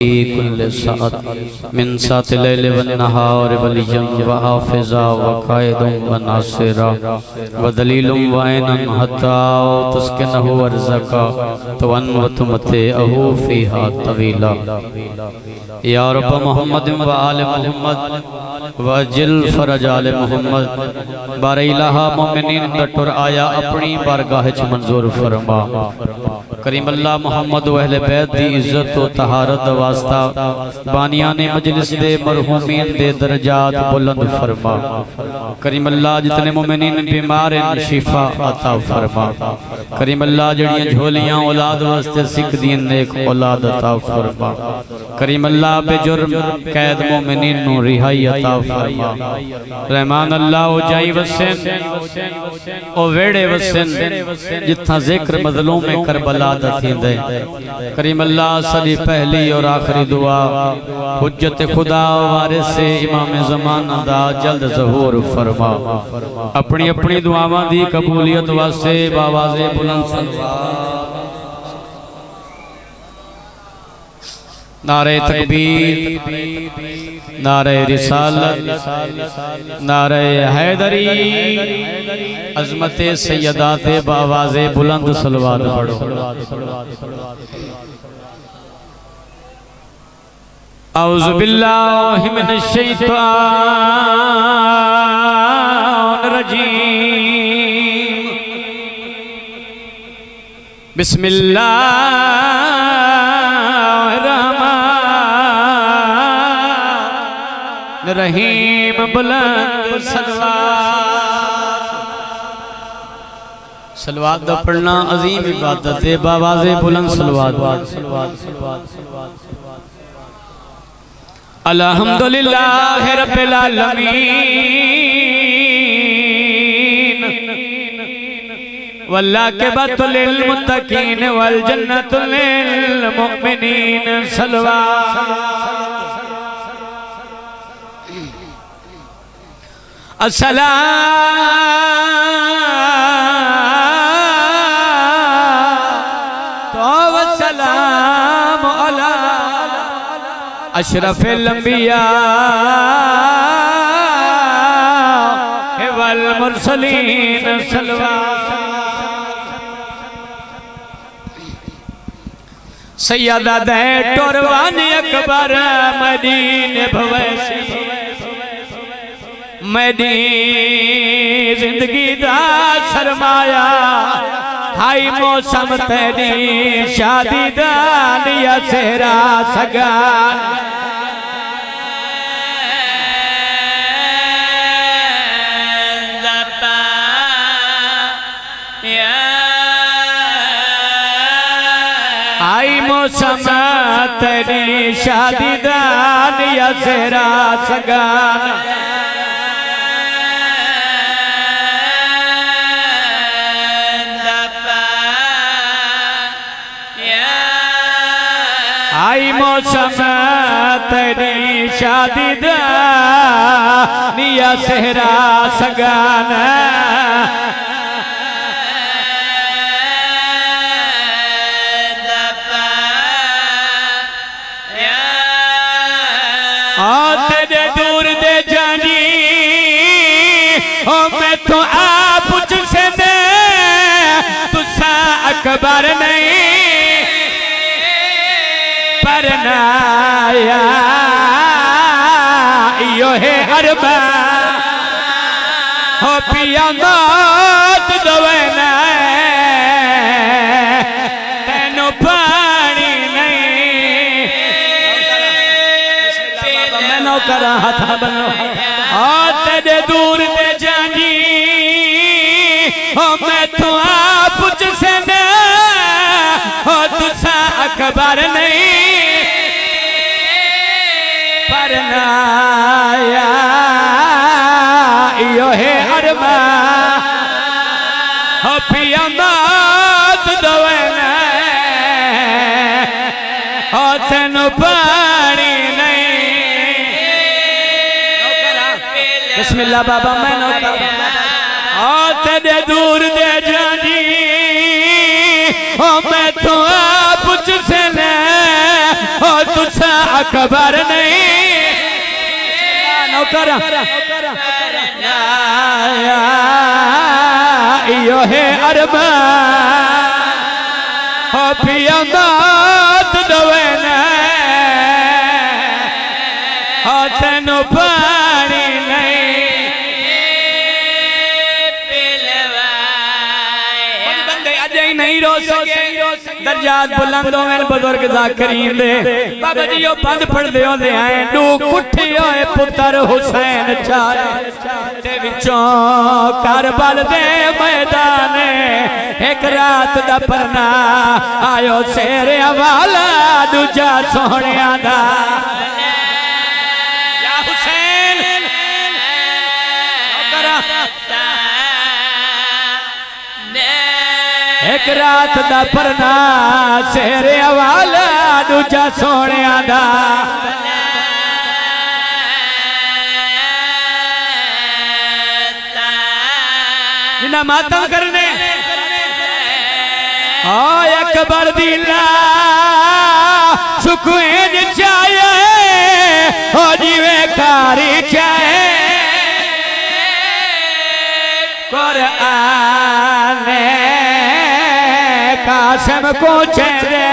कुल्ल सात मिन सात लैल व नहार वलियन व हाफिजा व कायदुम व नासिरा व दलीलुम व ऐनन हत्ता तस्किनहु अर्ज़का तवन व तुमतिअहु फीहा तवीला या रब मोहम्मद व आले मोहम्मद व जिल फरज आले मोहम्मद बारे इलाहा मोमिनीन दटुर आया अपनी बारगाह च मंजूर फरमा। करीम अल्लाह मोहम्मद व अहले बैत दी इज्जत व तहारत वास्ता बानियां ने मजलिस दे मरहूमीन दे दर्जात बुलंद फरमा। करीम अल्लाह जितने मोमिनीन बीमार हैं शिफा अता फरमा। करीम अल्लाह जड़ियां झोलियां औलाद वास्ते सिख दी नेक औलाद अता फरमा। करीम अल्लाह बेजुर्म कैद मोमिनीन नु रिहाई अता फरमा। रहमान अल्लाह ओ जाई वसन ओ वेड़े वसन जिथा जिक्र मजलूम में करबला करीम अल्लाह सदी पहली और आखिरी दुआ हुज्जत खुदा वारिस से इमाम ज़माना दा जल्द ज़हूर फरमा। अपनी अपनी दुआवां दी कबूलियत वास्ते बावाज़े बुलंद सलवात नारे तकबीर नारे रिसालत नारे हैदरी अज़मते सैयदाते बावाज़े बुलंद सलवात पढ़ो। औज़ु बिल्लाहि मिनश शैतानिर रजीम बिस्मिल्लाह रहीम बुलंद सलवात दा पढ़ना अजीम इबादत है। बावाज़े बुलंद सलवात अल्हम्दुलिल्लाह रब्बिल आलमीन वल्लाक़िबतु लिल मुत्तक़ीन वल जन्नतु लिल मुमिनीन सलवात अस्सलाम अला अशरफिल अंबिया वल मुरसलीन सल्लल्लाहु सैयदा दे टुरवान अकबर मदीने भवैसी मेरी जिंदगी दा सरमाया हाई मौसम तेरी शादी दा निया सेहरा सगान हाई मौसम तेरी शादी दा निया सेहरा सगान आई मौसम तेरी शादी दा निया सेहरा सगान तेरे दूर दे जानी ओ मैं तो आप से दे तुसा अकबर नहीं परनाया यो है अरबा हो पिया मौत दवैना तेनो पानी नहीं मैं नो करा हाथ बनो तेरे दूर दे जानी हो मैं तो आप से न हो तुसा अकबर नहीं परनाया यो है अरमा हो पिया मौत दवैना हो तेनो पानी नहीं बिस्मिल्लाह बाबा मैं नो हो तेरे दूर दे जानी हो मैं तो आप से न हो तुसा अकबर नहीं नौकर यो है अरबा हो पिया मात दवेन हो तेनु पानी नहीं बंदे अजय नहीं रो सके दर्जात बुलंद होवे बुजुर्ग जाकरीन दे बाबा जी यो बंद पढ़ दे होंदे हैं दू कुठी होए पुत्र हुसैन चार ते विचों करबल दे मैदान एक रात दा परना आयो शेर वाला दूजा सोहणिया दा या हुसैन एक रात दा परना शेर वाला दूजा सोहणिया दा जिन्ना मातम करने अकबर दिला सुकून चाहे हो जीवे कारी चाहे कुरान कासम को चेहरे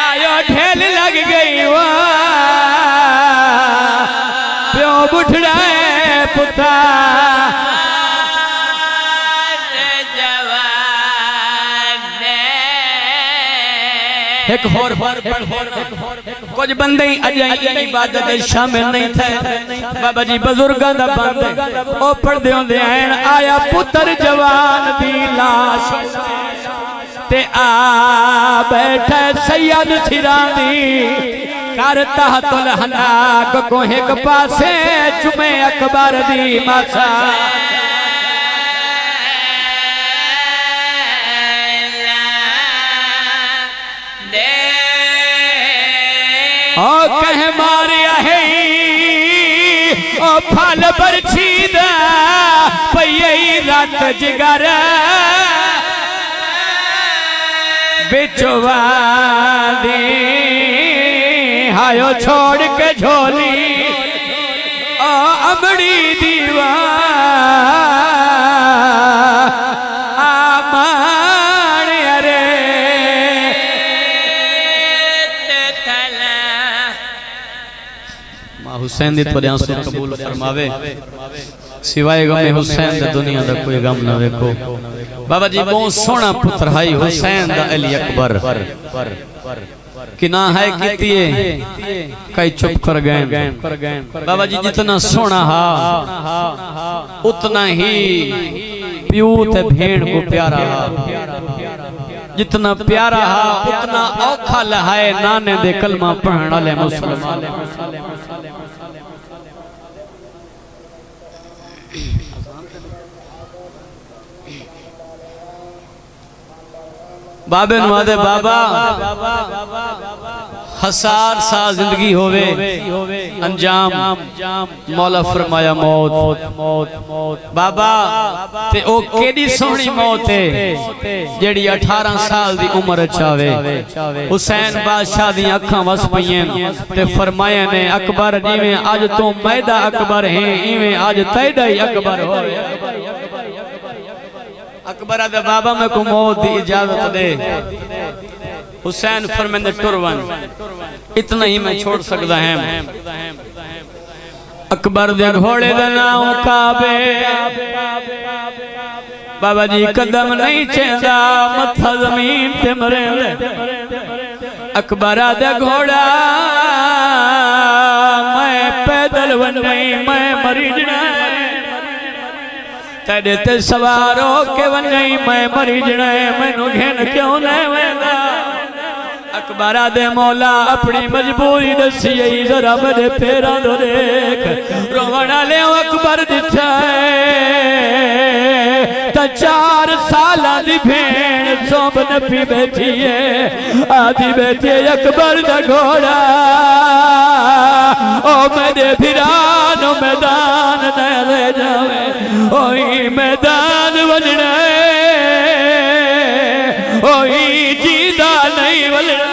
आयो ढेल लग गई वो प्यो बुठड़ा पुता एक होर कुछ बंदे अजय इबादत शामिल नहीं थे बाबा जी बुजुर्गां दा बंद ओ पढ़दे होंदे हैं आया पुत्र जवान दी लाश ते आ बैठे सैयद सिरां दी कर तहतुल हनाक को एक पासे चुमे अकबर दी मासा ओ कह मारिया है ओ फल बरछीदा पई रात जिगर बिचवा दे हायो छोड़ के झोली ओ अमड़ी दीवा हुसैन दी तोरे आंसू कबूल फरमावे सिवाय गम हुसैन दा दुनिया दा कोई गम ना देखो बाबा जी बहुत सोना पुत्र है हुसैन दा अली अकबर कि ना है कितिए कई चुप कर गए बाबा जी जितना सोना हा उतना ही प्यू ते भेड़ को प्यारा हा जितना प्यारा हा उतना औखा लहाए नाने दे कलमा पढ़न वाले मुसलमान बाबे नुआदे बाबा हजार साल जिंदगी होवे अंजाम मौला फरमाया मौत बाबा ते ओ केडी सोहनी मौत है जेड़ी 18 साल दी उम्र चावे हुसैन बादशाह दी अखां वस पईयां ते फरमाया ने अकबर जिवें आज तू मैदा अकबर है इवें आज तैदा ही अकबर होवे अकबर दे बाबा में को मौत दी इजाजत दे हुसैन फरमांदे टुरवन इतना ही मैं छोड़ सकदा है अकबर दे घोड़े दा नाम काबे बाबा जी कदम नहीं चेंदा मथा जमीन ते मरे अकबर दे घोड़ा मैं पैदल वने मैं मरी जणा तेरे ते सवार हो के वने मैं मरी जणा मैनू घेन क्यों न वेंदा अकबरा दे मौला अपनी मजबूरी दसी जरा मेरे पैरां दो देख रोवण वाले अकबर दिता तो 4 साल दी भेण सोब नपी बैठी है आदि बैठी अकबर दा घोड़ा ओ मेरे भिरान मैदान न ले जावे ओई मैदान वजना ओई जीदा नहीं वलना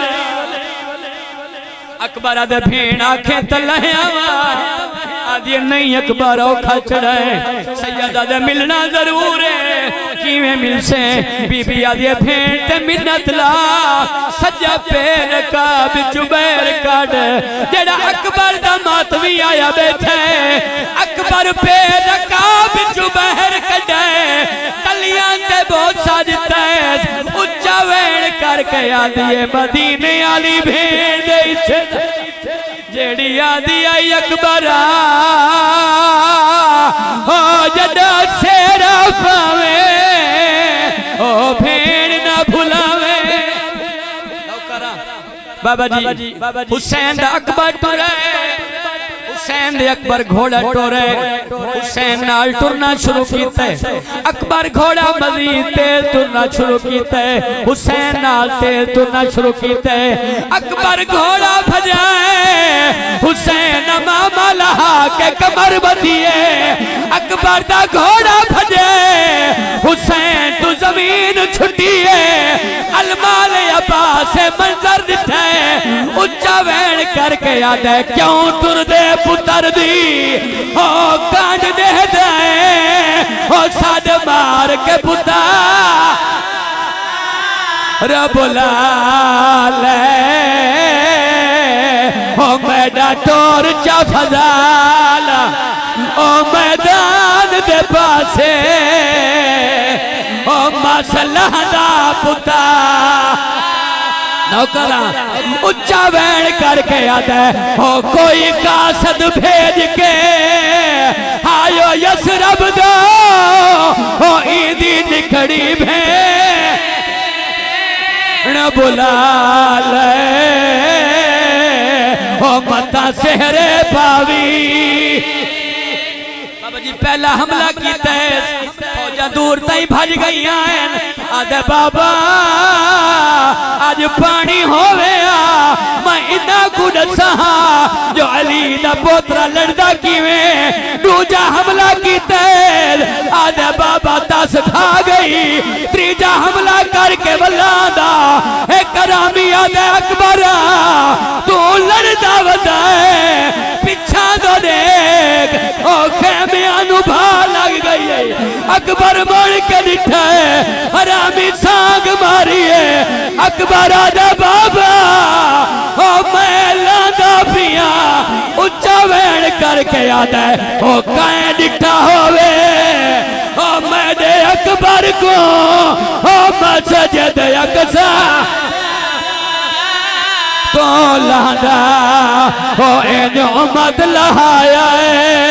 अकबर आदे भेड़ आखे तलहवा आदि नहीं अकबर औखा चढ़े सैयदा दे मिलना जरूर है किवें मिलसे बीबी आदि भेड़ ते मिन्नत ला सज्जा पैर का जुबैर काट जेड़ा अकबर दा मातवी आया बैठे अकबर पैर का जुबैर कटे तलियां ते बहुत साजता है उच्चा वेड़ करके आदि मदीने वाली भेड़ दे जेड़ी आदि आई अकबर हो जदा सेरा पावे ओ भेड़ ना भुलावे बाबा जी हुसैन दा अकबर टुरे हुसैन दे अकबर घोड़ा टोरे हुसैन नाल टुरना शुरू कीता अकबर घोड़ा मजीद तेज टुरना शुरू कीता हुसैन नाल तेज टुरना शुरू कीता अकबर घोड़ा भजाए हुसैन मामा लहा के कमर बधिए अकबर दा घोड़ा भजे हुसैन तू जमीन छुटिए अलमाल अब्बास मंजर दिखे उच्चा वेण करके याद है क्यों टुर दे पुत्र दी ओ कांड दे दे ओ साड मार के पुता रब लाले ओ मैडा टोर चा फजाला ओ मैदान दे पासे ओ मसला दा पुता नौकरा उच्चा वैन करके आता है हो कोई कासद भेज के आयो यसरब दो हो ईदी निखड़ी भेड़ बुला ले हो मता सेहरे पावी बाबा जी पहला हमला किया फौजा दूर तई भज गई आदे बाबा आज पानी होवे मैं इना कुछ सहा जो अली दा पोतरा लड़दा किवें दूजा हमला कीते आदे बाबा दस खा गई तीजा हमला करके वलादा ए करामी आदे अकबर तू लड़दा वदा पिछा दो देख ओ खेमिया नु भा लग गई अकबर मर के दिठा हरामी सांग मारी है अकबर आदा बाबा ओ मैं लादा पिया उच्चा वेण करके आता है ओ काए दिखा होवे ओ मैं दे अकबर को ओ मसजद अकसा तो लादा ओ इन उम्मत लहाया है